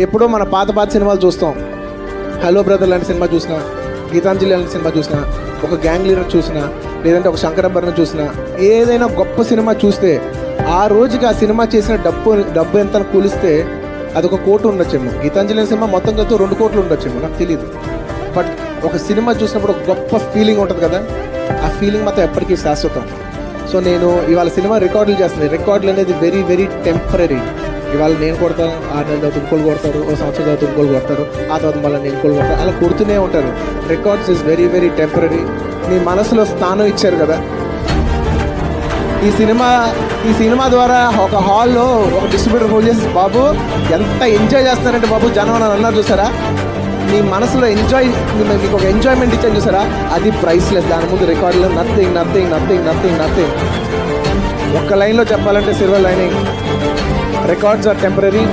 ఎప్పుడో మన పాత సినిమాలు చూస్తాం. హలో బ్రదర్ లాంటి సినిమా చూసినా, గీతాంజలి లాంటి సినిమా చూసినా, ఒక గ్యాంగ్ లీడర్ చూసినా, లేదంటే ఒక శంకరభరణం చూసినా, ఏదైనా గొప్ప సినిమా చూస్తే ఆ రోజుకి ఆ సినిమా చేసిన డబ్బు ఎంత కూలిస్తే అదొక 1 కోటి ఉండొచ్చేమో. గీతాంజలి అనే సినిమా మొత్తం కలిసి 2 కోట్లు ఉండొచ్చేమో, నాకు తెలియదు. బట్ ఒక సినిమా చూసినప్పుడు ఒక గొప్ప ఫీలింగ్ ఉంటుంది కదా, ఆ ఫీలింగ్ మాత్రం ఎప్పటికీ శాశ్వతం. సో నేను ఇవాళ సినిమా రికార్డులు చేస్తున్నాను. రికార్డులు అనేది వెరీ వెరీ టెంపరీ. ఇవాళ నేను కొడతాను, 6 నెలల తర్వాత ఇంకోళ్ళు కొడతారు, ఒక సంవత్సరం తర్వాత ఇంకోళ్ళు కొడతారు, ఆ తర్వాత మళ్ళీ నేను ఇంకోళ్ళు కొడతాను, అలా కొడుతూనే ఉంటారు. Records is very very temporary. మీ మనసులో స్థానం ఇచ్చారు కదా. ఈ సినిమా ద్వారా ఒక హాల్లో ఒక డిస్ట్రిబ్యూటర్ ఫోన్ చేసి, బాబు ఎంత ఎంజాయ్ చేస్తున్నారంటే బాబు జనం అని అన్నారు చూసారా, మీ మనసులో మీకు ఒక ఎంజాయ్మెంట్ ఇచ్చాను చూసారా, అది ప్రైస్లెస్. దాని ముందు రికార్డులో nothing nothing nothing nothing nothing. ఒక్క లైన్లో చెప్పాలంటే silver lining, records are temporary,